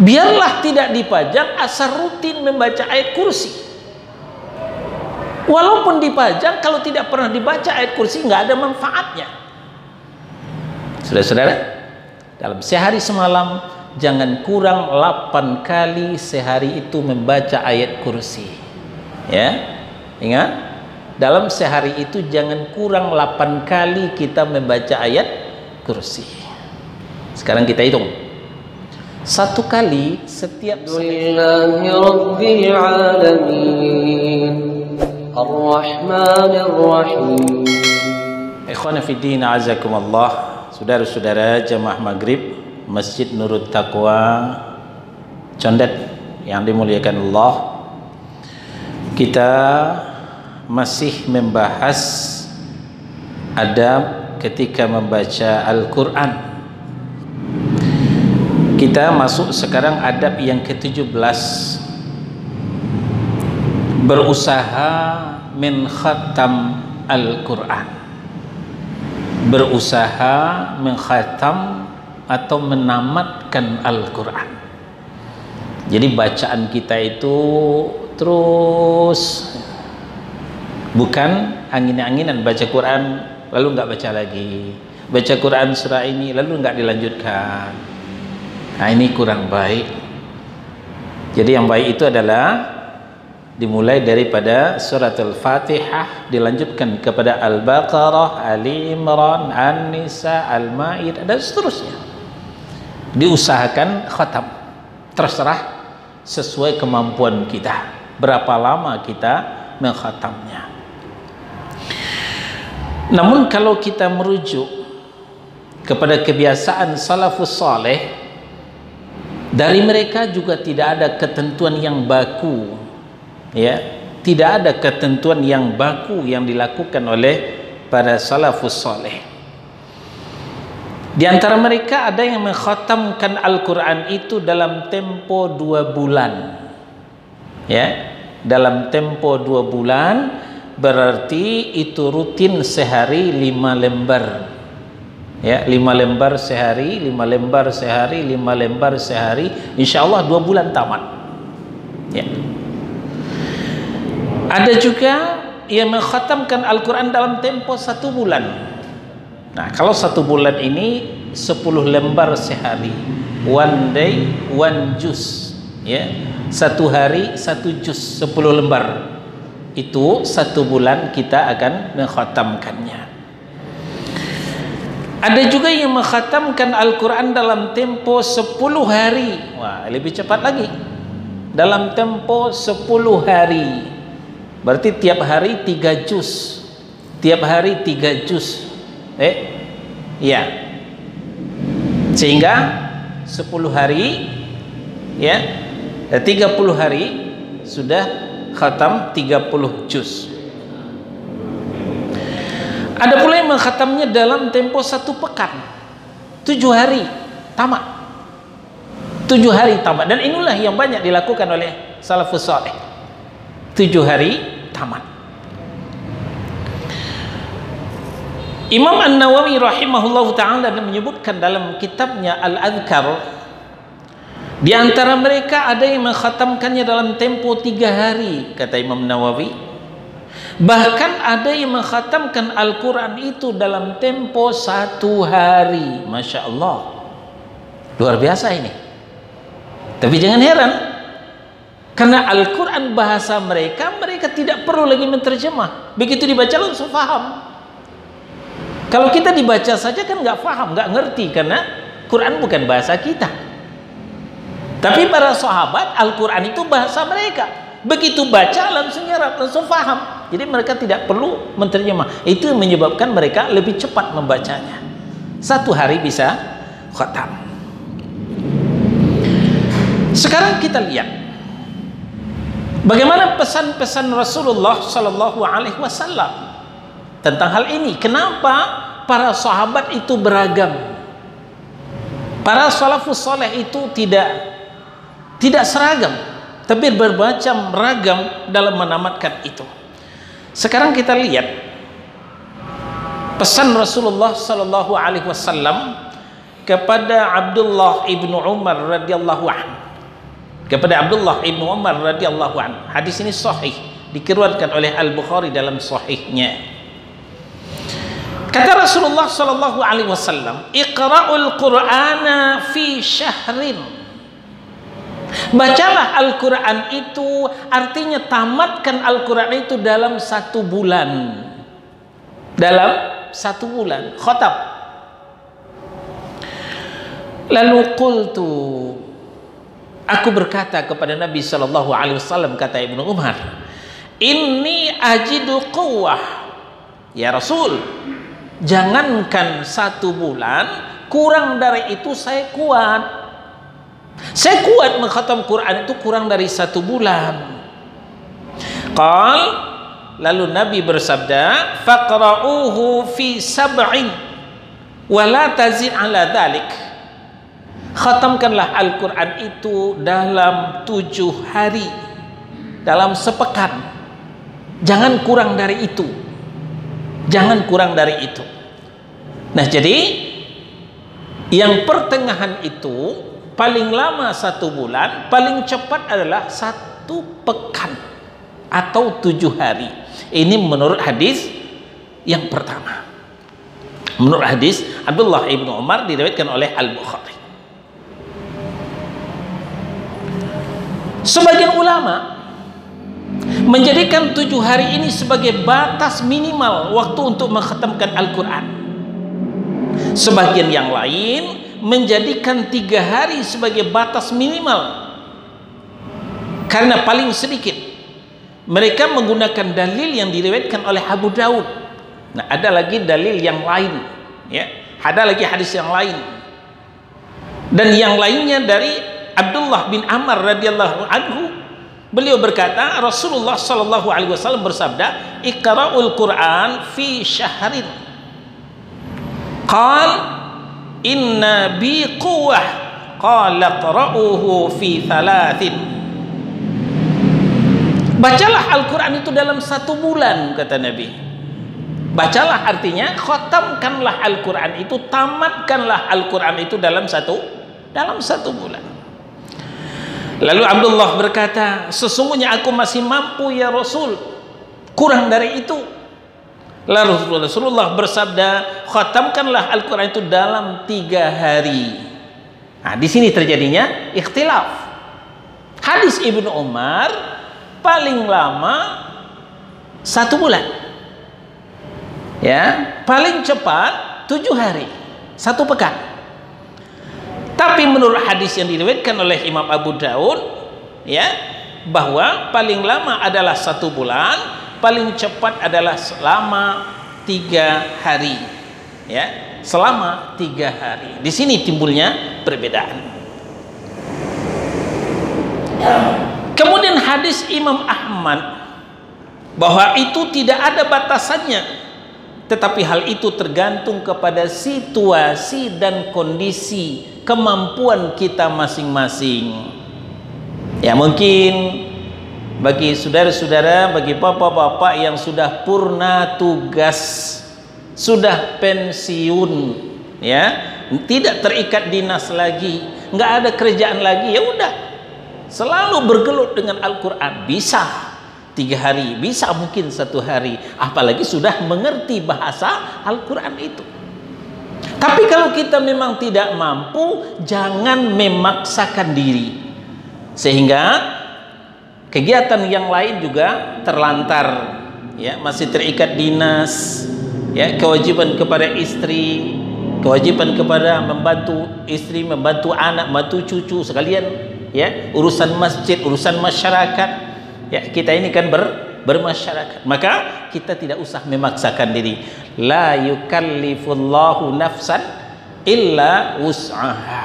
Biarlah tidak dipajang asal rutin membaca ayat kursi. Walaupun dipajang, kalau tidak pernah dibaca ayat kursi nggak ada manfaatnya. Saudara-saudara, dalam sehari semalam jangan kurang 8 kali sehari itu membaca ayat kursi. Ya, ingat, dalam sehari itu jangan kurang 8 kali kita membaca ayat kursi. Sekarang kita hitung. 1 kali setiap Alhamdulillahirabbil alamin Ar-Rahmanir Rahim. Ikhwana fiddin, azakumullah. Saudara-saudara jamaah maghrib Masjid Nurut Taqwa Condet yang dimuliakan Allah, kita masih membahas adab ketika membaca Al-Quran. Kita masuk sekarang adab yang ke-17, berusaha min khatam Al-Quran. Berusaha mengkhatam atau menamatkan Al-Quran. Jadi bacaan kita itu terus, bukan angin-anginan baca Quran lalu nggak baca lagi, baca Quran surah ini lalu nggak dilanjutkan. Nah, ini kurang baik. Jadi yang baik itu adalah dimulai daripada surat Al-Fatihah, dilanjutkan kepada Al-Baqarah, Ali Imran, An-Nisa, Al-Maidah, dan seterusnya. Diusahakan khatam. Terserah sesuai kemampuan kita, berapa lama kita mengkhatamnya. Namun kalau kita merujuk kepada kebiasaan salafus saleh, dari mereka juga tidak ada ketentuan yang baku, ya, tidak ada ketentuan yang baku yang dilakukan oleh para salafus saleh. Di antara mereka ada yang mengkhatamkan Al-Quran itu dalam tempo 2 bulan, ya, dalam tempo 2 bulan, berarti itu rutin sehari 5 lembar, ya, 5 lembar sehari, 5 lembar sehari, 5 lembar sehari, insya Allah 2 bulan tamat, ya. Ada juga yang mengkhatamkan Al-Quran dalam tempo 1 bulan. Nah, kalau 1 bulan ini 10 lembar sehari, 1 day 1 juz, ya, 1 hari 1 juz, 10 lembar. Itu 1 bulan kita akan mengkhatamkannya. Ada juga yang mengkhatamkan Al-Quran dalam tempo 10 hari. Wah, lebih cepat lagi. Dalam tempo 10 hari. Berarti tiap hari 3 juz. Tiap hari 3 juz. Ya. Sehingga 10 hari, ya, 30 hari sudah khatam 30 juz. Ada pula yang mengkhatamnya dalam tempo 1 pekan, 7 hari tamat. 7 hari tamat. Dan inilah yang banyak dilakukan oleh salafus saleh. 7 hari tamat. Imam An-Nawawi rahimahullah ta'ala menyebutkan dalam kitabnya Al-Adhkar, di antara mereka ada yang mengkhatamkannya dalam tempo 3 hari, kata Imam Nawawi. Bahkan ada yang mengkhatamkan Al-Quran itu dalam tempo 1 hari. Masya Allah, luar biasa ini. Tapi jangan heran, karena Al-Quran bahasa mereka, mereka tidak perlu lagi menterjemah. Begitu dibaca langsung paham. Kalau kita dibaca saja kan nggak paham, nggak ngerti, karena Quran bukan bahasa kita. Tapi para sahabat, Al-Quran itu bahasa mereka. Begitu baca langsung nyerap, langsung paham. Jadi mereka tidak perlu menterjemah. Itu yang menyebabkan mereka lebih cepat membacanya. 1 hari bisa khatam. Sekarang kita lihat bagaimana pesan-pesan Rasulullah Sallallahu Alaihi Wasallam tentang hal ini. Kenapa para sahabat itu beragam? Para salafus saleh itu tidak seragam, tapi bermacam ragam dalam menamatkan itu. Sekarang kita lihat pesan Rasulullah Sallallahu Alaihi Wasallam kepada Abdullah ibnu Umar radhiyallahu anhu. kepada Abdullah ibnu Umar radhiyallahu anhu. Hadis ini sahih, dikeluarkan oleh Al-Bukhari dalam sahihnya. Kata Rasulullah sallallahu alaihi wasallam, "Iqra'ul Qur'ana fi syahrin." Bacalah Al-Qur'an itu, artinya tamatkan Al-Qur'an itu dalam 1 bulan. Dalam 1 bulan, khatam. Lalu qultu, aku berkata kepada Nabi sallallahu alaihi wasallam, kata Ibnu Umar, "Inni ajidu quwwah." Ya Rasul, jangankan 1 bulan, kurang dari itu saya kuat. Saya kuat mengkhatam Quran itu kurang dari 1 bulan. Qal, lalu Nabi bersabda, "Faqra'uhu fi sab'in wa la tazid 'ala dhalik." Khatamkanlah Al-Quran itu dalam 7 hari, dalam sepekan. Jangan kurang dari itu. Jangan kurang dari itu. Nah, jadi yang pertengahan itu paling lama 1 bulan, paling cepat adalah 1 pekan atau 7 hari. Ini menurut hadis yang pertama. Menurut hadis Abdullah ibnu Umar, diriwayatkan oleh Al-Bukhari. Sebagian ulama menjadikan 7 hari ini sebagai batas minimal waktu untuk mengkhatamkan Al-Quran. Sebagian yang lain menjadikan 3 hari sebagai batas minimal karena paling sedikit. Mereka menggunakan dalil yang diriwayatkan oleh Abu Daud. Nah, ada lagi dalil yang lain, ya, ada lagi hadis yang lain, dan yang lainnya dari Abdullah bin Amr radhiyallahu anhu. Beliau berkata, Rasulullah sallallahu alaihi wasallam bersabda, "Iqra'ul Qur'an fi syahrin." Qal, "Inna bi quwwah." Qala qra'uhu fi 3. Bacalah Al-Quran itu dalam 1 bulan, kata Nabi. Bacalah artinya khatamkanlah Al-Quran itu, tamatkanlah Al-Quran itu dalam satu bulan. Lalu Abdullah berkata, "Sesungguhnya aku masih mampu ya Rasul, kurang dari itu." Lalu Rasulullah bersabda, "Khatamkanlah Al-Quran itu dalam 3 hari." Nah, di sini terjadinya ikhtilaf. Hadis Ibnu Umar paling lama 1 bulan, ya, paling cepat 7 hari, 1 pekan. Tapi menurut hadis yang diriwayatkan oleh Imam Abu Daud, ya, bahwa paling lama adalah 1 bulan, paling cepat adalah selama 3 hari, ya, selama 3 hari. Di sini timbulnya perbedaan. Kemudian hadis Imam Ahmad bahwa itu tidak ada batasannya, tetapi hal itu tergantung kepada situasi dan kondisi kemampuan kita masing-masing. Ya, mungkin bagi saudara-saudara, bagi bapak-bapak yang sudah purna tugas, sudah pensiun, ya, tidak terikat dinas lagi, nggak ada kerjaan lagi, ya udah selalu bergelut dengan Al-Quran, bisa 3 hari, bisa mungkin 1 hari, apalagi sudah mengerti bahasa Al-Quran itu. Tapi kalau kita memang tidak mampu, jangan memaksakan diri, sehingga kegiatan yang lain juga terlantar, ya, masih terikat dinas, ya, kewajiban kepada istri, kewajiban kepada membantu istri, membantu anak, membantu cucu sekalian, ya, urusan masjid, urusan masyarakat, ya, kita ini kan bermasyarakat, maka kita tidak usah memaksakan diri. La yukallifullahu nafsan illa wus'aha.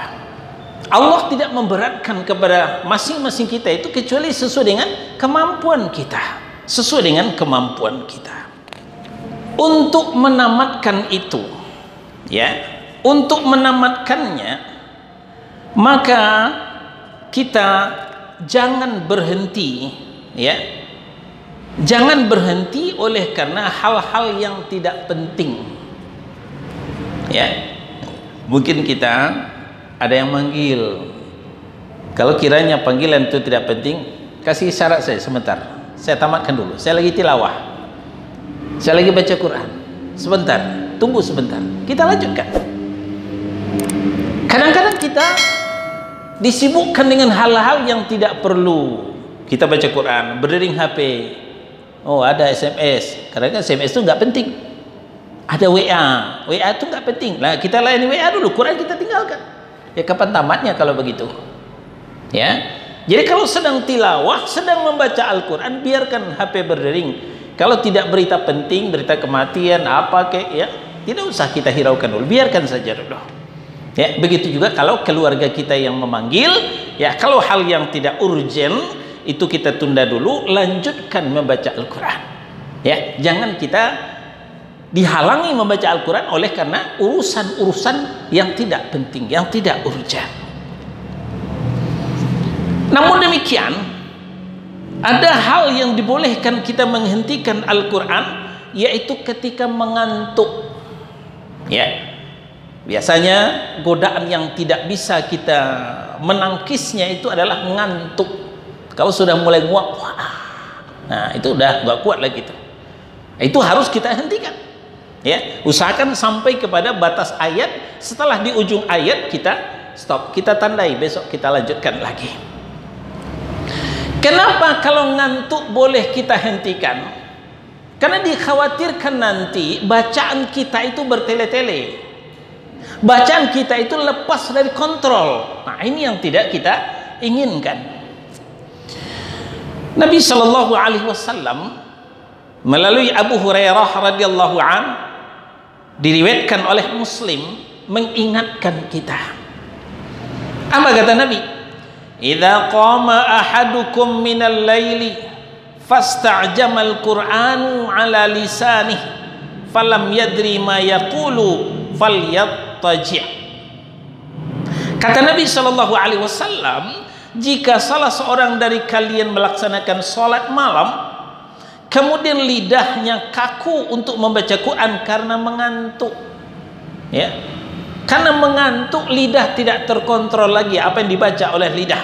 Allah tidak memberatkan kepada masing-masing kita itu kecuali sesuai dengan kemampuan kita, sesuai dengan kemampuan kita. Untuk menamatkan itu, ya, untuk menamatkannya, maka kita jangan berhenti, ya, jangan berhenti oleh karena hal-hal yang tidak penting, ya. Mungkin kita ada yang manggil, Kalau kiranya panggilan itu tidak penting, kasih syarat saya sebentar. Saya tamatkan dulu. Saya lagi tilawah. Saya lagi baca Quran. Sebentar, tunggu sebentar. Kita lanjutkan. Kadang-kadang kita disibukkan dengan hal-hal yang tidak perlu. Kita baca Quran, berdering HP. Oh, ada SMS. Kadang-kadang SMS itu nggak penting. Ada WA. WA itu nggak penting. Nah, kita layani WA dulu. Quran kita tinggalkan. Ya, kapan tamatnya kalau begitu? Ya. Jadi kalau sedang tilawah, sedang membaca Al-Quran, biarkan HP berdering. Kalau tidak berita penting, berita kematian, apa kayak ya, tidak usah kita hiraukan dulu. Biarkan saja dulu. Ya, begitu juga kalau keluarga kita yang memanggil, ya kalau hal yang tidak urgent itu kita tunda dulu, lanjutkan membaca Al-Quran. Ya, jangan kita dihalangi membaca Al-Quran oleh karena urusan-urusan yang tidak penting, yang tidak urgent. Namun demikian, ada hal yang dibolehkan kita menghentikan Al-Quran, yaitu ketika mengantuk. Ya, biasanya godaan yang tidak bisa kita menangkisnya itu adalah ngantuk. Kalau sudah mulai nguap, nah itu udah gak kuat lagi tuh. Itu harus kita hentikan. Ya, usahakan sampai kepada batas ayat. Setelah di ujung ayat kita stop, kita tandai, besok kita lanjutkan lagi. Kenapa kalau ngantuk boleh kita hentikan? Karena dikhawatirkan nanti bacaan kita itu bertele-tele. Bacaan kita itu lepas dari kontrol. Nah, ini yang tidak kita inginkan. Nabi Shallallahu Alaihi Wasallam melalui Abu Hurairah radhiyallahu an, diriwayatkan oleh Muslim, mengingatkan kita. Apa kata Nabi? Idza qama ahadukum minal laili fasta'jama al-Qur'anu ala lisanih falam yadri ma yaqulu falyattaji'. Kata Nabi sallallahu alaihi wasallam, jika salah seorang dari kalian melaksanakan salat malam kemudian lidahnya kaku untuk membaca Quran karena mengantuk, ya, karena mengantuk lidah tidak terkontrol lagi apa yang dibaca oleh lidah,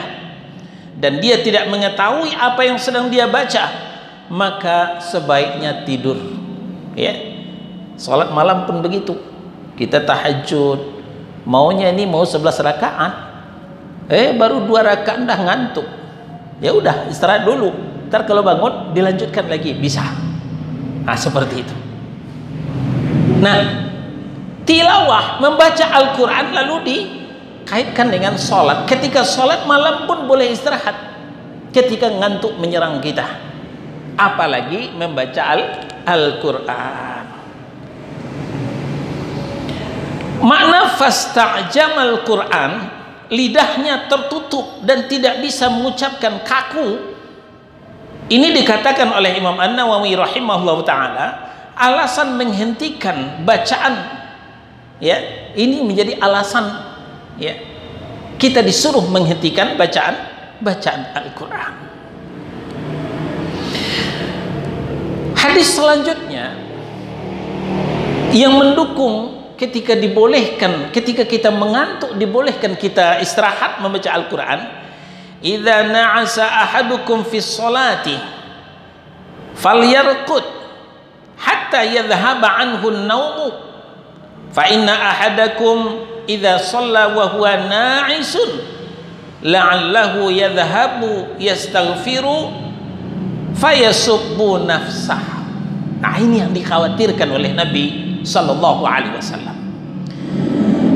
dan dia tidak mengetahui apa yang sedang dia baca, maka sebaiknya tidur. Ya, salat malam pun begitu. Kita tahajud, maunya ini mau 11 rakaat, baru 2 rakaat dah ngantuk. Ya udah, istirahat dulu. Ntar kalau bangun dilanjutkan lagi, bisa. Nah, seperti itu. Nah, tilawah, membaca Al-Quran lalu dikaitkan dengan sholat. Ketika sholat malam pun boleh istirahat. Ketika ngantuk menyerang kita, apalagi membaca Al-Quran. Makna fasta'jamal Quran, lidahnya tertutup dan tidak bisa mengucapkan, kaku. Ini dikatakan oleh Imam An-Nawawi rahimahullah ta'ala alasan menghentikan bacaan. Ya, ini menjadi alasan, ya, kita disuruh menghentikan bacaan Al-Quran. Hadis selanjutnya yang mendukung ketika dibolehkan, ketika kita mengantuk dibolehkan kita istirahat membaca Al-Quran. Idza na'asa ahadukum fi sholati falyarqud hatta yadhhaba anhu an-nawm. Fa inna ahadakum idza shalla wa huwa na'isun la'allahu yadhhabu yastaghfiru fayasubbu nafsah. Nah, ini yang dikhawatirkan oleh Nabi sallallahu alaihi wasallam.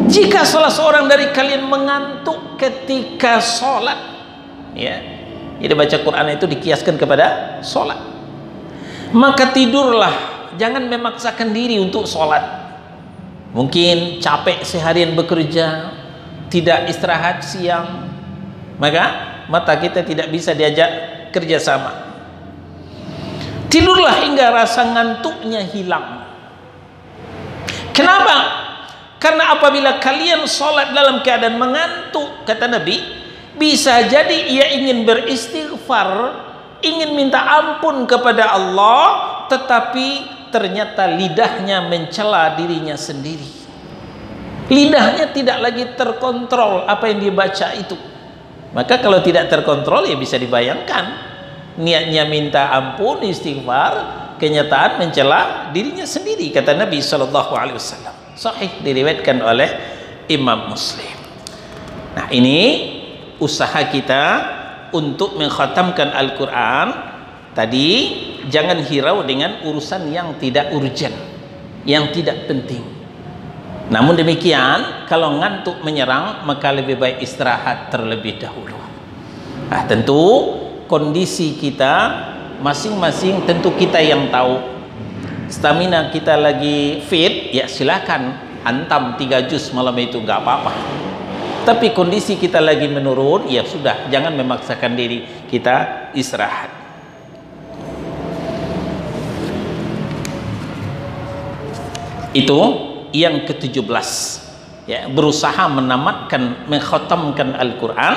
Jika salah seorang dari kalian mengantuk ketika sholat, ya, jadi baca Quran itu dikiaskan kepada sholat, maka tidurlah, jangan memaksakan diri untuk sholat. Mungkin capek seharian bekerja, tidak istirahat siang, maka mata kita tidak bisa diajak kerjasama. Tidurlah hingga rasa ngantuknya hilang. Kenapa? Karena apabila kalian sholat dalam keadaan mengantuk, kata Nabi, bisa jadi ia ingin beristighfar, ingin minta ampun kepada Allah, tetapi ternyata lidahnya mencela dirinya sendiri. Lidahnya tidak lagi terkontrol apa yang dibaca itu. Maka kalau tidak terkontrol ya bisa dibayangkan, niatnya minta ampun, istighfar, kenyataan mencela dirinya sendiri, kata Nabi SAW. Sahih, diriwayatkan oleh Imam Muslim. Nah, ini usaha kita untuk mengkhatamkan Al-Quran. Tadi jangan hirau dengan urusan yang tidak urgent, yang tidak penting. Namun demikian, kalau ngantuk menyerang, maka lebih baik istirahat terlebih dahulu. Nah, tentu kondisi kita masing-masing, tentu kita yang tahu. Stamina kita lagi fit, ya silakan hantam 3 juz malam itu, nggak apa-apa. Tapi kondisi kita lagi menurun, ya sudah, jangan memaksakan diri, kita istirahat. Itu yang ke-17, ya, berusaha menamatkan, mengkhatamkan Al-Quran,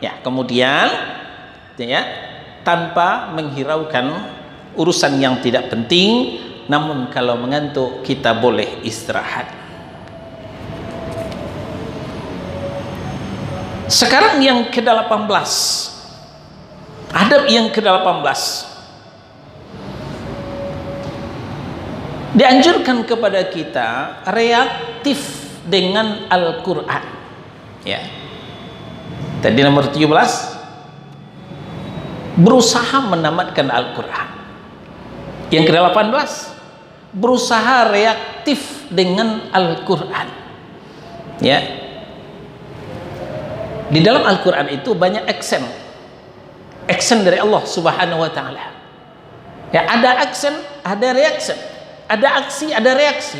ya, kemudian ya, tanpa menghiraukan urusan yang tidak penting. Namun kalau mengantuk, kita boleh istirahat. Sekarang yang ke-18, adab yang ke-18. Dianjurkan kepada kita reaktif dengan Al-Quran, ya. Tadi nomor 17, berusaha menamatkan Al-Quran. Yang ke-18, berusaha reaktif dengan Al-Quran, ya. Di dalam Al-Quran itu banyak action dari Allah Subhanahu wa Ta'ala, ya. Ada action, ada reaction. Ada aksi, ada reaksi.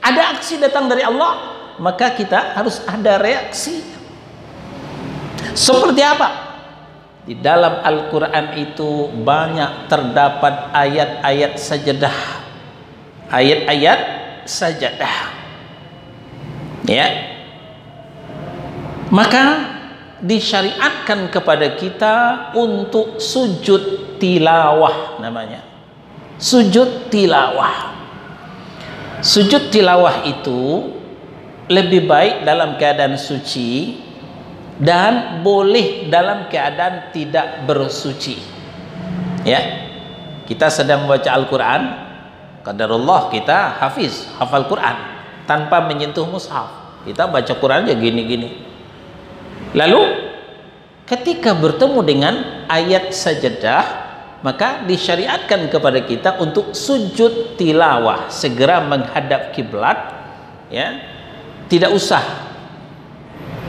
Ada aksi datang dari Allah, maka kita harus ada reaksi. Seperti apa? Di dalam Al-Quran itu banyak terdapat ayat-ayat sajadah. Ayat-ayat sajadah, ya. Maka disyariatkan kepada kita untuk sujud tilawah, namanya sujud tilawah. Sujud tilawah itu lebih baik dalam keadaan suci dan boleh dalam keadaan tidak bersuci, ya. Kita sedang membaca Al-Quran, qadarullah kita hafal Quran tanpa menyentuh mushaf, kita baca Quran aja gini-gini. Lalu ketika bertemu dengan ayat sajadah, maka disyariatkan kepada kita untuk sujud tilawah, segera menghadap kiblat, ya. Tidak usah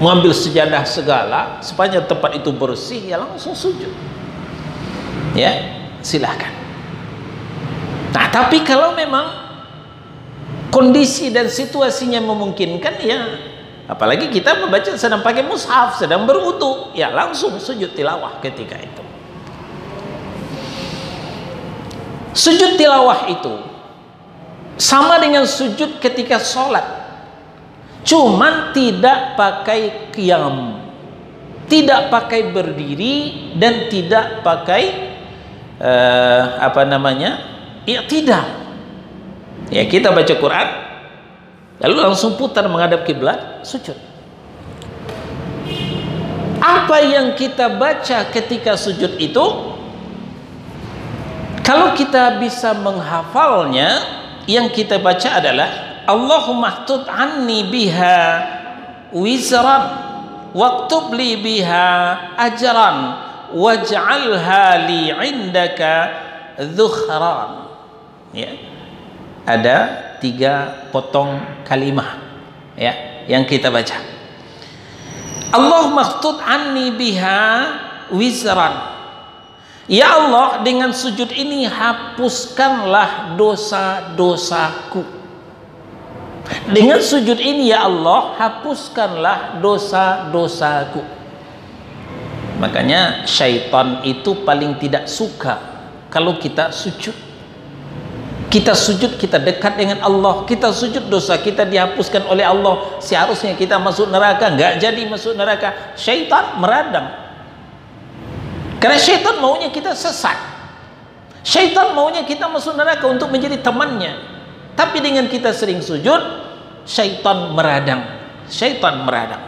mengambil sejadah segala, sepanjang tempat itu bersih, ya langsung sujud, ya, silahkan. Nah, tapi kalau memang kondisi dan situasinya memungkinkan, ya, apalagi kita membaca sedang pakai mushaf, sedang berwudu, ya langsung sujud tilawah ketika itu. Sujud tilawah itu sama dengan sujud ketika sholat, cuman tidak pakai qiyam, tidak pakai berdiri, dan tidak pakai i'tidal. Ya, kita baca Quran lalu langsung putar menghadap kiblat, sujud. Apa yang kita baca ketika sujud itu, kalau kita bisa menghafalnya, yang kita baca adalah Allahumma htut anni biha wizran waktub li biha ajran waj'alha li indaka dhukhran, ya. Ada 3 potong kalimah, ya, yang kita baca. Allahumma htut anni biha wizran, ya Allah, dengan sujud ini hapuskanlah dosa-dosaku. Dengan sujud ini, ya Allah, hapuskanlah dosa-dosaku. Makanya syaitan itu paling tidak suka kalau kita sujud. Kita sujud, kita dekat dengan Allah. Kita sujud, dosa kita dihapuskan oleh Allah. Seharusnya kita masuk neraka, nggak jadi masuk neraka. Syaitan meradang. Karena syaitan maunya kita sesat. Syaitan maunya kita masuk neraka untuk menjadi temannya. Tapi dengan kita sering sujud, syaitan meradang. Syaitan meradang.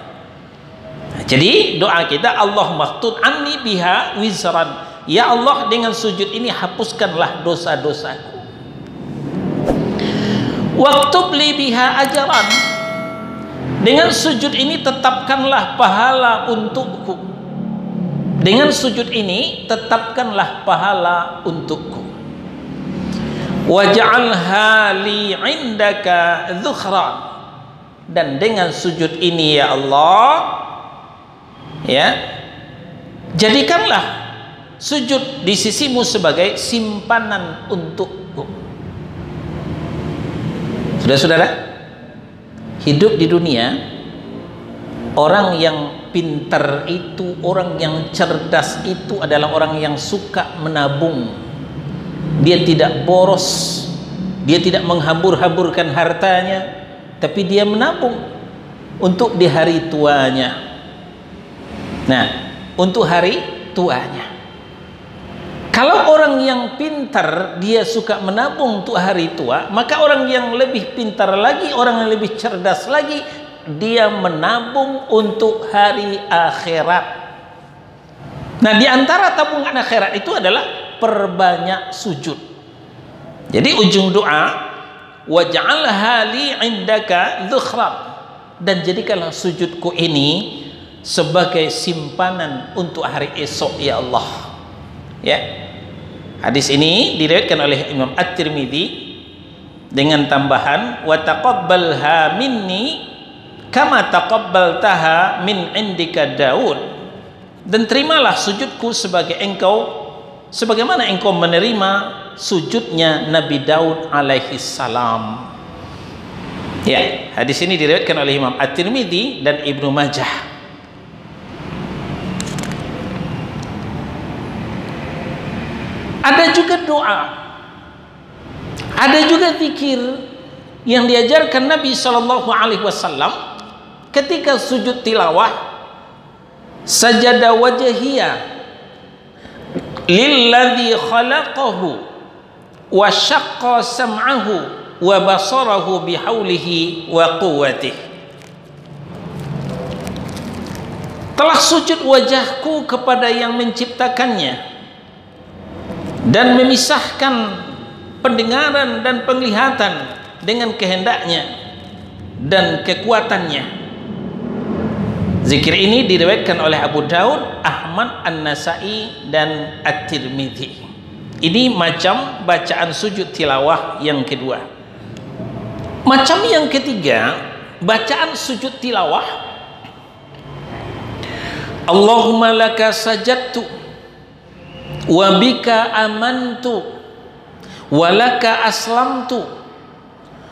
Nah, Jadi doa kita, Allahumma khtud anni biha wizran. Ya Allah, dengan sujud ini hapuskanlah dosa-dosaku. Waktub li biha ajran. Dengan sujud ini tetapkanlah pahala untukku. Dengan sujud ini tetapkanlah pahala untukku. Waj'alha li 'indaka dhukhran. Dan dengan sujud ini ya Allah, ya, jadikanlah sujud di sisimu sebagai simpanan untukku. Saudara-saudara, hidup di dunia, orang yang pintar itu, orang yang cerdas itu adalah orang yang suka menabung. Dia tidak boros, dia tidak menghambur-hamburkan hartanya, tapi dia menabung untuk di hari tuanya. Nah, untuk hari tuanya. Kalau orang yang pintar dia suka menabung untuk hari tua, maka orang yang lebih pintar lagi, orang yang lebih cerdas lagi, dia menabung untuk hari akhirat. Nah, di antara tabungan akhirat itu adalah perbanyak sujud. Jadi ujung doa, waj'alha li 'indaka dhukhran, dan jadikanlah sujudku ini sebagai simpanan untuk hari esok ya Allah. Ya. Hadis ini diriwayatkan oleh Imam At-Tirmidzi dengan tambahan wa taqabbalha minni kama taqabbaltaha min indika Daud, dan terimalah sujudku sebagai engkau, sebagaimana engkau menerima sujudnya Nabi Daud alaihi salam. Ya, hadis ini diriwayatkan oleh Imam At-Tirmidzi dan Ibnu Majah. Ada juga doa, ada juga zikir yang diajarkan Nabi Shallallahu Alaihi Wasallam ketika sujud tilawah. Sajada wajhiya lilladzi khalaqahu wa syaqqa sam'ahu wa basarahu bihaulihi wa quwwatihi. Telah sujud wajahku kepada yang menciptakannya dan memisahkan pendengaran dan penglihatan dengan kehendaknya dan kekuatannya. Zikir ini diriwayatkan oleh Abu Daud, Ahmad, An-Nasai dan At-Tirmidzi. Ini macam bacaan sujud tilawah yang kedua. Macam yang ketiga, bacaan sujud tilawah, Allahumma laka sajadtu wa bika amantu wa laka aslamtu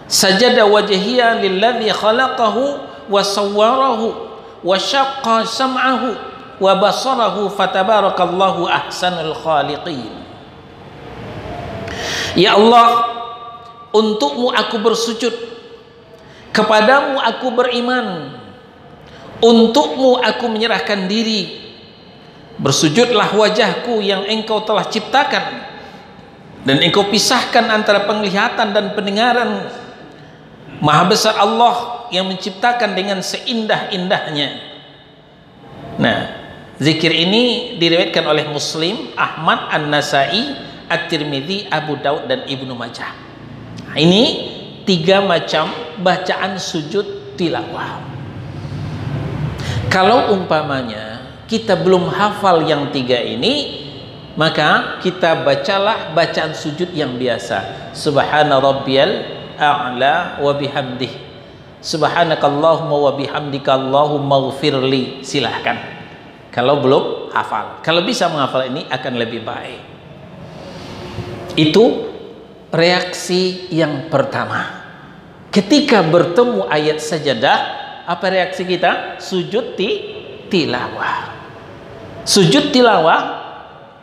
sajada wajhiya lilladzi khalaqahu wa sawwarahu wa syaqqa sam'ahu wa basarahu fatabarakallahu ahsanul khaliqin. Ya Allah, untukmu aku bersujud, kepadamu aku beriman, untukmu aku menyerahkan diri. Bersujudlah wajahku yang engkau telah ciptakan, dan engkau pisahkan antara penglihatan dan pendengaran. Maha besar Allah yang menciptakan dengan seindah-indahnya. Nah, zikir ini diriwayatkan oleh Muslim, Ahmad, An-Nasai, At-Tirmidzi, Abu Daud dan Ibnu Majah. Nah, ini tiga macam bacaan sujud tilawah. Kalau umpamanya kita belum hafal yang tiga ini, maka kita bacalah bacaan sujud yang biasa. Subhana rabbiyal a'la wa bihamdih, subhanakallahumma wa bihamdika Allahumma ighfirli. Silahkan kalau belum hafal. Kalau bisa menghafal ini akan lebih baik. Itu reaksi yang pertama. Ketika bertemu ayat sajadah, apa reaksi kita? Sujud tilawah. Sujud tilawah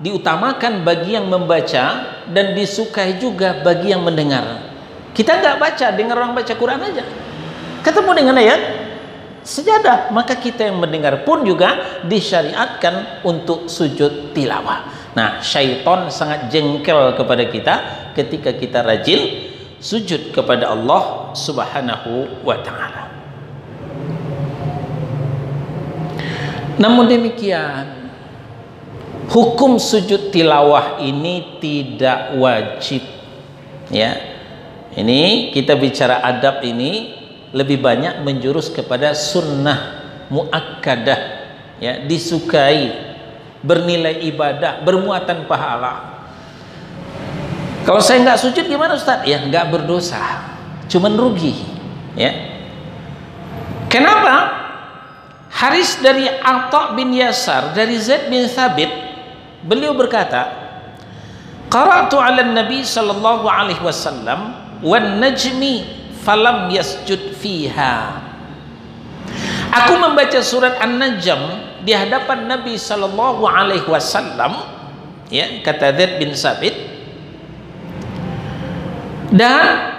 diutamakan bagi yang membaca dan disukai juga bagi yang mendengar. Kita nggak baca, dengar orang baca Quran aja, ketemu dengan ayat sajadah, maka kita yang mendengar pun juga disyariatkan untuk sujud tilawah. Nah, syaitan sangat jengkel kepada kita ketika kita rajin sujud kepada Allah Subhanahu wa ta'ala. Namun demikian, hukum sujud tilawah ini tidak wajib. Ya, ini kita bicara adab ini lebih banyak menjurus kepada sunnah muakkadah, ya, disukai, bernilai ibadah, bermuatan pahala. Kalau saya nggak sujud gimana Ustaz? Ya nggak berdosa, cuman rugi. Ya, kenapa? Haris dari Atha bin Yasar dari Zaid bin Thabit, beliau berkata, qara'tu 'ala Nabi sallallahu alaihi wasallam wan najmi falam yasjud fiha. Aku membaca surat An-Najm di hadapan Nabi sallallahu alaihi wasallam, ya, kata Zaid bin Thabit, dan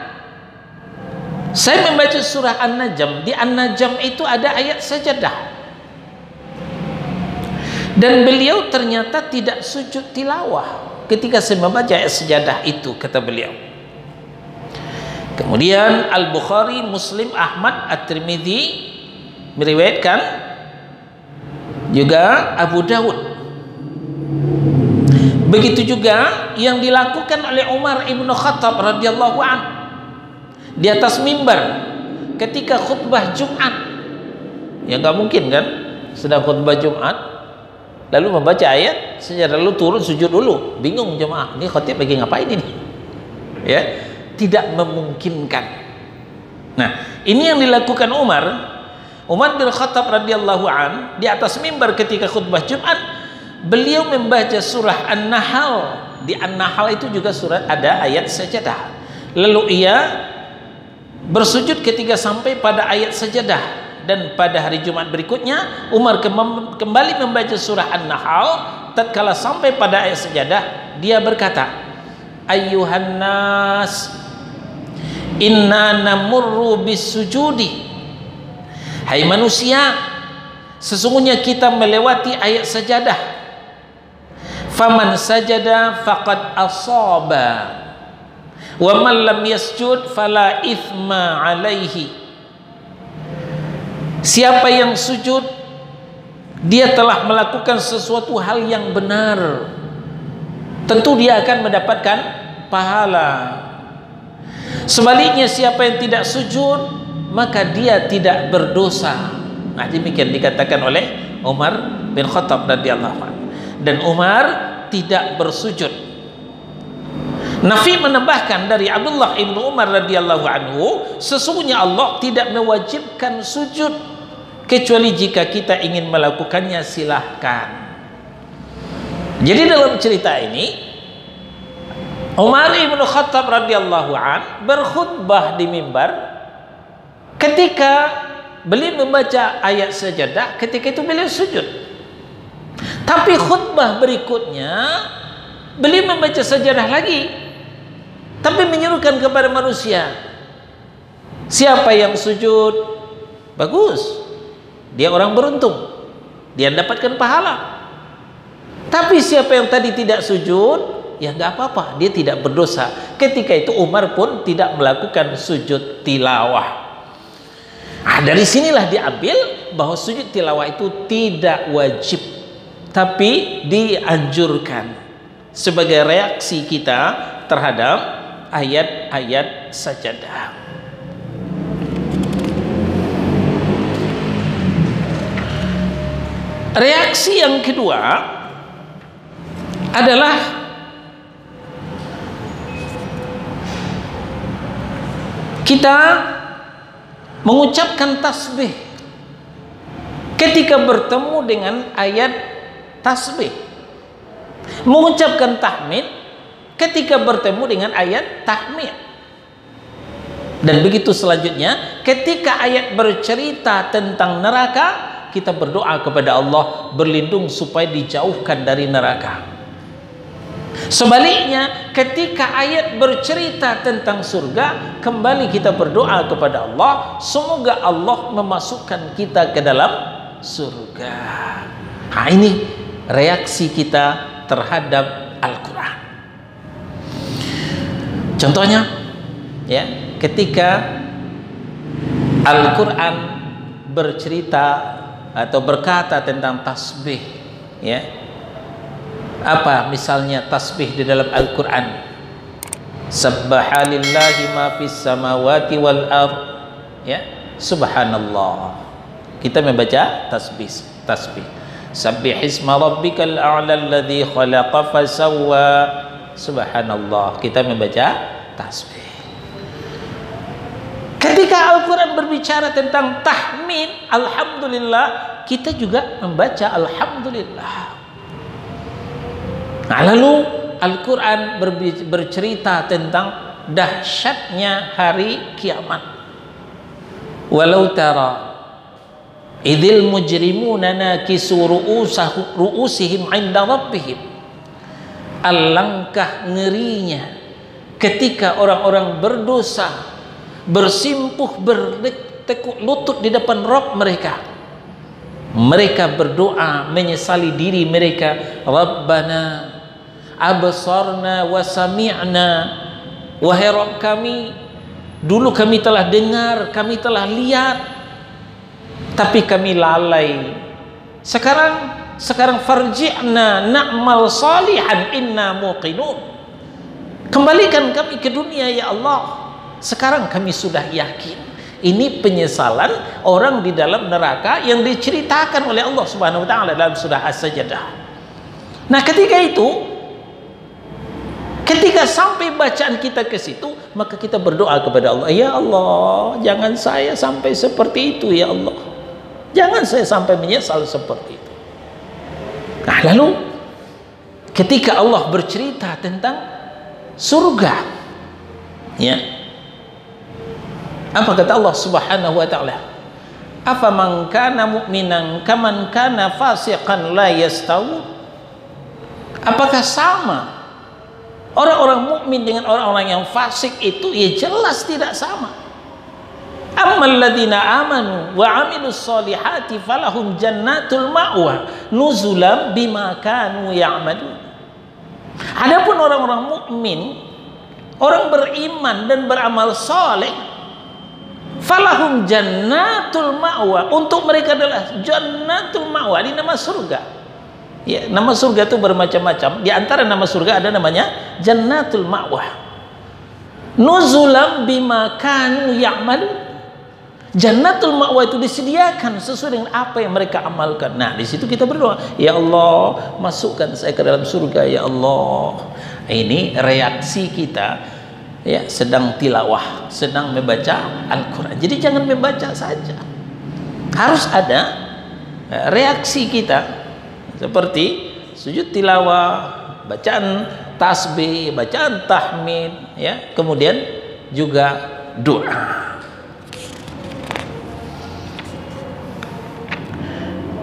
saya membaca surah An-Najm. Di An-Najm itu ada ayat sajadah. Dan beliau ternyata tidak sujud tilawah ketika saya membaca ayat sajadah itu, kata beliau. Kemudian Al-Bukhari, Muslim, Ahmad, At-Tirmidzi meriwayatkan, juga Abu Dawud. Begitu juga yang dilakukan oleh Umar ibn Khattab radhiyallahu anhu di atas mimbar ketika khutbah Jumat. Ya nggak mungkin kan, sedang khutbah Jumat lalu membaca ayat sajadah, lalu turun sujud dulu. Bingung jemaah, ini khatib lagi ngapain ini? Ya, tidak memungkinkan. Nah, ini yang dilakukan Umar bin Khattab radhiyallahu an di atas mimbar ketika khutbah Jumat. Beliau membaca surah An-Nahl. Di An-Nahl itu juga surat ada ayat sajadah. Lalu ia bersujud ketika sampai pada ayat sajadah, dan pada hari Jumat berikutnya Umar kembali membaca surah An-Nahl. Tatkala sampai pada ayat sajadah, dia berkata, ayyuhan nas inna namurru bisujudi. Hai manusia, sesungguhnya kita melewati ayat sajadah. Faman sajada faqad asaba wa man lam yasjud fala ithma alaihi. Siapa yang sujud, dia telah melakukan sesuatu hal yang benar, tentu dia akan mendapatkan pahala. Sebaliknya siapa yang tidak sujud, maka dia tidak berdosa. Nah, demikian dikatakan oleh Umar bin Khattab radhiyallahu anhu. Dan Umar tidak bersujud. Nafi menambahkan dari Abdullah ibnu Umar radhiyallahu anhu, sesungguhnya Allah tidak mewajibkan sujud kecuali jika kita ingin melakukannya, silahkan. Jadi dalam cerita ini, Umar ibnu Khattab radhiyallahu an berkhutbah di mimbar ketika beliau membaca ayat sajadah. Ketika itu beliau sujud. Tapi khutbah berikutnya beliau membaca sajadah lagi, tapi menyuruhkan kepada manusia. Siapa yang sujud, bagus, dia orang beruntung, dia mendapatkan pahala. Tapi siapa yang tadi tidak sujud, ya nggak apa-apa, dia tidak berdosa. Ketika itu Umar pun tidak melakukan sujud tilawah. Nah, dari sinilah diambil bahwa sujud tilawah itu tidak wajib, tapi dianjurkan sebagai reaksi kita terhadap ayat-ayat sajadah. Reaksi yang kedua adalah kita mengucapkan tasbih ketika bertemu dengan ayat tasbih, mengucapkan tahmid ketika bertemu dengan ayat tahmid. Dan begitu selanjutnya, ketika ayat bercerita tentang neraka, kita berdoa kepada Allah berlindung supaya dijauhkan dari neraka. Sebaliknya, ketika ayat bercerita tentang surga, kembali kita berdoa kepada Allah, semoga Allah memasukkan kita ke dalam surga. Nah, ini reaksi kita terhadap Al-Quran. Contohnya, ya, ketika Al-Quran bercerita atau berkata tentang tasbih, ya. Apa misalnya tasbih di dalam Al-Qur'an? Subhanallahi ma fis samawati wal ard, ya. Subhanallah. Kita membaca tasbih. Sabbihisma rabbikal a'la alladzi khalaqa fasawwa. Subhanallah. Kita membaca tasbih. Ketika Al-Quran berbicara tentang tahmid, alhamdulillah, kita juga membaca alhamdulillah. Nah, lalu Al-Quran bercerita tentang dahsyatnya hari kiamat. Walau tara idil mujrimuna nakisu ru'usihim 'inda rabbihim. Alangkah ngerinya ketika orang-orang berdosa bersimpuh bertekuk lutut di depan Rabb mereka. Mereka berdoa menyesali diri mereka, Rabbana absarna wa sami'na. Wahai Rabb kami, dulu kami telah dengar, kami telah lihat, tapi kami lalai. Sekarang farji'na na'mal salihan inna muqinun. Kembalikan kami ke dunia ya Allah. Sekarang kami sudah yakin. Ini penyesalan orang di dalam neraka yang diceritakan oleh Allah Subhanahu wa taala dalam surah As-Sajdah. Nah, ketika sampai bacaan kita ke situ, maka kita berdoa kepada Allah, ya Allah, jangan saya sampai seperti itu ya Allah. Jangan saya sampai menyesal seperti itu. Nah, lalu ketika Allah bercerita tentang surga, ya, apa kata Allah Subhanahu wa taala? Afaman kana mu'minan kaman kana fasiqan la yastawun. Apakah sama orang-orang mukmin dengan orang-orang yang fasik itu? Ya jelas tidak sama. Ammal ladzina amanu wa 'amilus solihati falahum jannatul ma'wa nuzulam bima kanu ya'malun. Adapun orang-orang mukmin, orang beriman dan beramal saleh, falahum jannatul ma'wa, untuk mereka adalah jannatul ma'wa, ini nama surga. Ya, nama surga itu bermacam-macam. Di antara nama surga ada namanya jannatul ma'wa. Nuzulam bima kanu ya'malun. Jannatul ma'wa itu disediakan sesuai dengan apa yang mereka amalkan. Nah, di situ kita berdoa, ya Allah, masukkan saya ke dalam surga ya Allah. Ini reaksi kita, ya, sedang tilawah, sedang membaca Al-Quran. Jadi jangan membaca saja, harus ada reaksi kita, seperti sujud tilawah, bacaan tasbih, bacaan tahmid, ya, kemudian juga doa.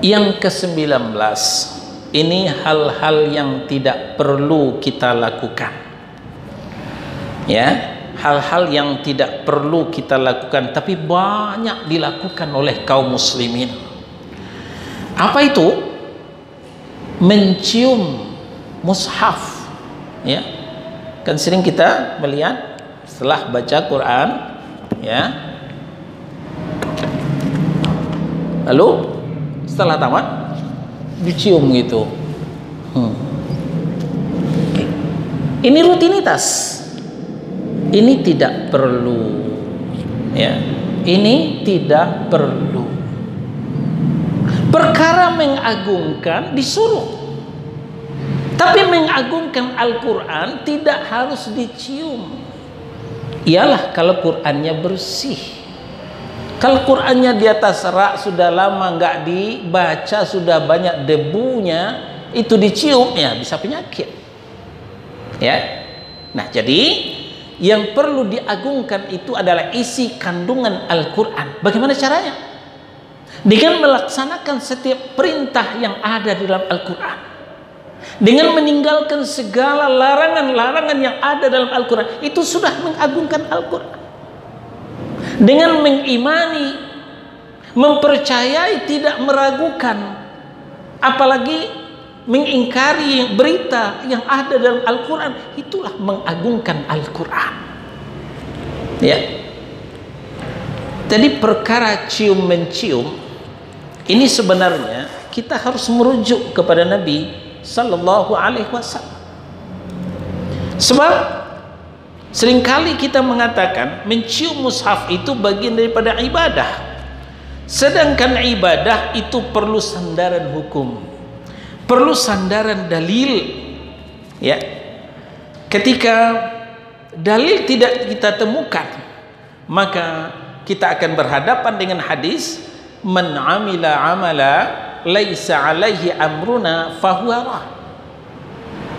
Yang ke-19, ini hal-hal yang tidak perlu kita lakukan, ya, hal-hal yang tidak perlu kita lakukan tapi banyak dilakukan oleh kaum muslimin. Apa itu? Mencium mushaf, ya, kan sering kita melihat setelah baca Quran, ya, lalu setelah tamat dicium gitu. Ini rutinitas. Ini tidak perlu, ya. Ini tidak perlu. Perkara mengagungkan disuruh, tapi mengagungkan Al-Quran tidak harus dicium. Ialah kalau Qurannya bersih. Kalau Qurannya di atas rak, sudah lama nggak dibaca, sudah banyak debunya, itu dicium, ya bisa penyakit, ya. Nah, jadi yang perlu diagungkan itu adalah isi kandungan Al-Quran. Bagaimana caranya? Dengan melaksanakan setiap perintah yang ada di dalam Al-Quran, dengan meninggalkan segala larangan-larangan yang ada dalam Al-Quran, itu sudah mengagungkan Al-Quran. Dengan mengimani, mempercayai, tidak meragukan, apalagi mengingkari berita yang ada dalam Al-Quran, itulah mengagungkan Al-Quran, ya. Jadi perkara cium-mencium Ini sebenarnya kita harus merujuk kepada Nabi Sallallahu Alaihi Wasallam. Sebab seringkali kita mengatakan mencium mushaf itu bagian daripada ibadah, sedangkan ibadah itu perlu sandaran hukum, perlu sandaran dalil. Ya, ketika dalil tidak kita temukan, maka kita akan berhadapan dengan hadis man amila amala laisa alaihi amruna fahuwa rah.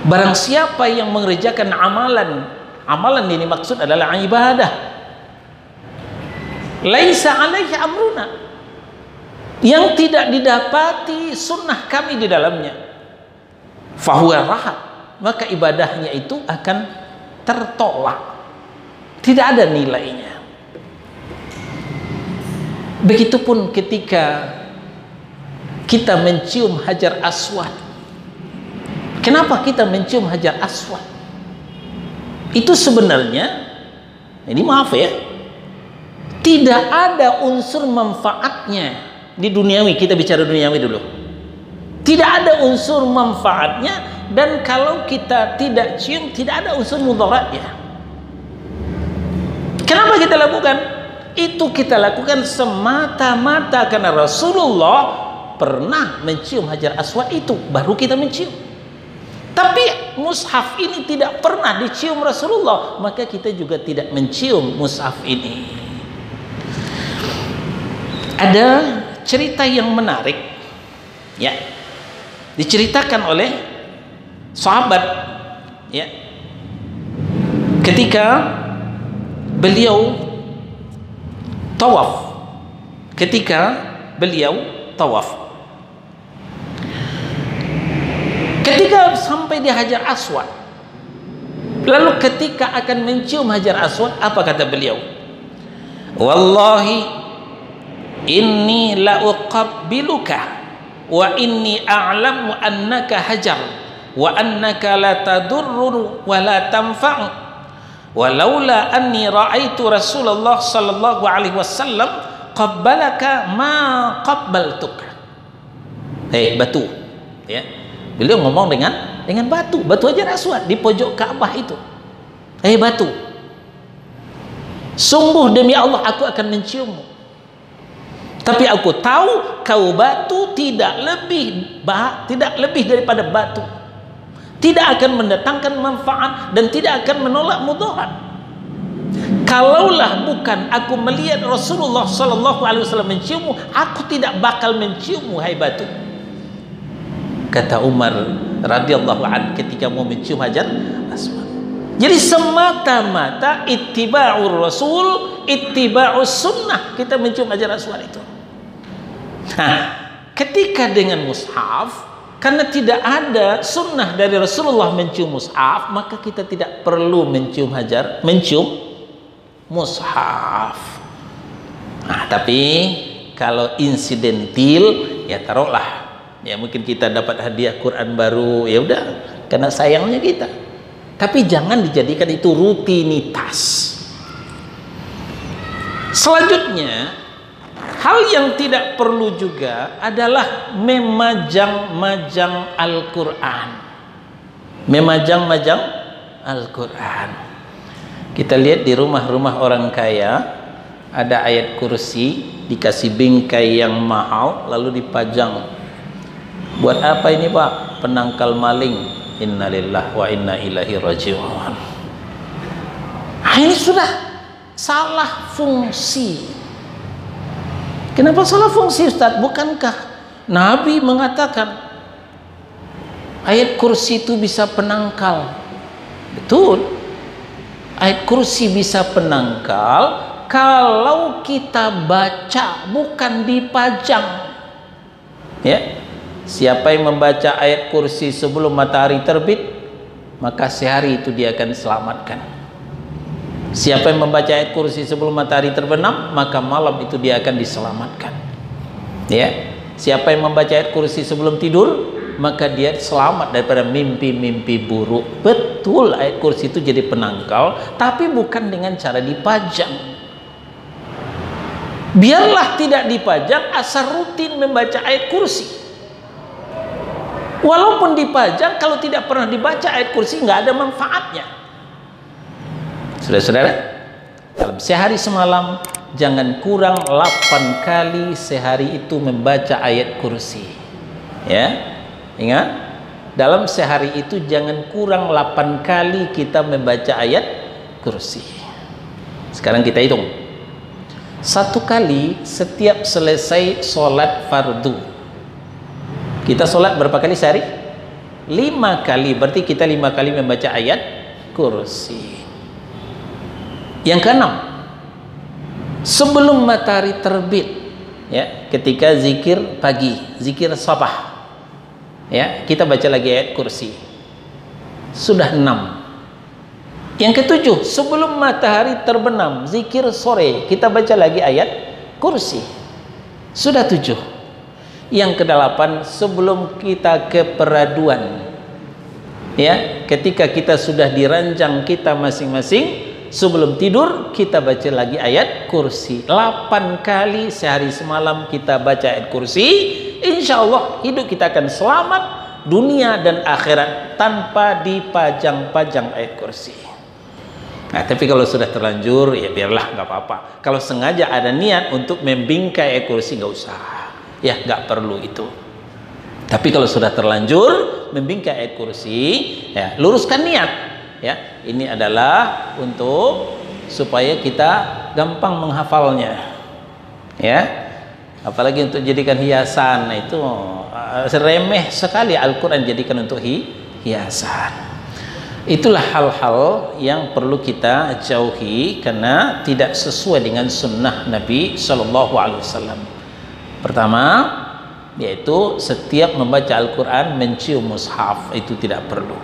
Barang siapa yang mengerjakan amalan, amalan ini maksud adalah ibadah, laisa alaihi amruna, yang tidak didapati sunnah kami di dalamnya, fahuwa rah, maka ibadahnya itu akan tertolak, tidak ada nilainya. Begitupun ketika kita mencium Hajar Aswad. Kenapa kita mencium Hajar Aswad? Itu sebenarnya, ini maaf ya, tidak ada unsur manfaatnya di duniawi. Kita bicara duniawi dulu. Tidak ada unsur manfaatnya, dan kalau kita tidak cium, tidak ada unsur mudaratnya. Kenapa kita lakukan? Itu kita lakukan semata-mata karena Rasulullah pernah mencium Hajar Aswad itu, baru kita mencium. Tapi mushaf ini tidak pernah dicium Rasulullah, maka kita juga tidak mencium mushaf ini. Ada cerita yang menarik, ya, diceritakan oleh sahabat, ya, ketika beliau tawaf, ketika beliau tawaf, ketika sampai di Hajar Aswad, lalu ketika akan mencium Hajar Aswad, apa kata beliau? Wallahi inni la uqabbiluka wa inni a'lamu annaka hajar wa annaka la tadurru wa la tanfa'u walaula anni ra'aitu Rasulullah sallallahu alaihi wasallam qabbalaka ma qabbaltuka. Batu, ya. Beliau ngomong dengan batu Hajar Aswad di pojok Ka'bah itu. Batu, sungguh demi Allah aku akan menciummu, tapi aku tahu kau batu tidak lebih daripada batu, tidak akan mendatangkan manfaat dan tidak akan menolak mudarat. Kalaulah bukan aku melihat Rasulullah sallallahu alaihi wasallam menciummu, aku tidak bakal menciummu, hai batu. Kata Umar radhiyallahu anhu ketika mau mencium Hajar Aswad. Jadi semata-mata ittiba'ur Rasul, ittiba'us sunnah, kita mencium Hajar Aswad itu. Nah, ketika dengan mushaf, karena tidak ada sunnah dari Rasulullah mencium mushaf, maka kita tidak perlu mencium mushaf. Nah, tapi kalau insidentil, ya taruhlah, ya mungkin kita dapat hadiah Quran baru, ya udah, karena sayangnya kita. Tapi jangan dijadikan itu rutinitas. Selanjutnya, hal yang tidak perlu juga adalah memajang-majang Al-Quran. Memajang-majang Al-Quran. Kita lihat di rumah-rumah orang kaya, ada ayat kursi, dikasih bingkai yang mahal, lalu dipajang. Buat apa ini Pak? Penangkal maling. Innalillahi wa inna ilaihi raji'un. Ini sudah salah fungsi. Kenapa salah fungsi, Ustaz? Bukankah Nabi mengatakan ayat kursi itu bisa penangkal? Betul, ayat kursi bisa penangkal kalau kita baca, bukan dipajang. Ya, siapa yang membaca ayat kursi sebelum matahari terbit, maka sehari itu dia akan diselamatkan. Siapa yang membaca ayat kursi sebelum matahari terbenam, maka malam itu dia akan diselamatkan. Ya, siapa yang membaca ayat kursi sebelum tidur, maka dia selamat daripada mimpi-mimpi buruk. Betul, ayat kursi itu jadi penangkal, tapi bukan dengan cara dipajang. Biarlah tidak dipajang asal rutin membaca ayat kursi. Walaupun dipajang, kalau tidak pernah dibaca ayat kursi nggak ada manfaatnya. Saudara-saudara, dalam sehari semalam jangan kurang 8 kali sehari itu membaca ayat kursi. Ya, ingat, dalam sehari itu jangan kurang 8 kali kita membaca ayat kursi. Sekarang kita hitung. 1 kali setiap selesai sholat fardu. Kita sholat berapa kali sehari? 5 kali. Berarti kita 5 kali membaca ayat kursi. Yang keenam, sebelum matahari terbit, ya, ketika zikir pagi, zikir sabah, ya, kita baca lagi ayat kursi. Sudah 6. Yang ketujuh, sebelum matahari terbenam, zikir sore, kita baca lagi ayat kursi. Sudah 7. Yang kedelapan, sebelum kita ke peraduan, ya, ketika kita sudah di ranjang kita masing-masing, sebelum tidur kita baca lagi ayat kursi. 8 kali sehari semalam kita baca ayat kursi. Insya Allah hidup kita akan selamat dunia dan akhirat tanpa dipajang-pajang ayat kursi. Nah, tapi kalau sudah terlanjur, ya biarlah, nggak apa-apa. Kalau sengaja ada niat untuk membingkai ayat kursi, nggak usah, ya, nggak perlu itu. Tapi kalau sudah terlanjur membingkai ayat kursi, ya, luruskan niat, ya. Ini adalah untuk supaya kita gampang menghafalnya, ya. Apalagi untuk jadikan hiasan, nah itu remeh sekali Al-Quran jadikan untuk hiasan. Itulah hal-hal yang perlu kita jauhi karena tidak sesuai dengan sunnah Nabi Shallallahu Alaihi Wasallam. Pertama, yaitu setiap membaca Al-Quran mencium mushaf, itu tidak perlu.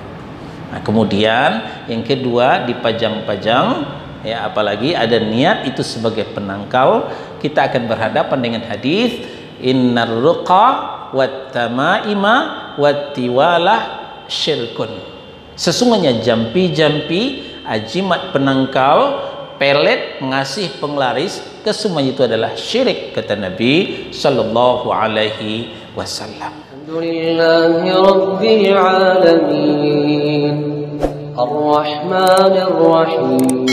Nah, kemudian yang kedua, dipajang-pajang, ya, apalagi ada niat itu sebagai penangkal, kita akan berhadapan dengan hadis innar ruqa wat tamaima wat tiwalah syirkun. Sesungguhnya jampi-jampi, ajimat penangkal, pelet, pengasih, penglaris, kesemuanya itu adalah syirik, kata Nabi Sallallahu Alaihi Wasallam. Alhamdulillahi Rabbil Alamin Ar-Rahmanir Rahim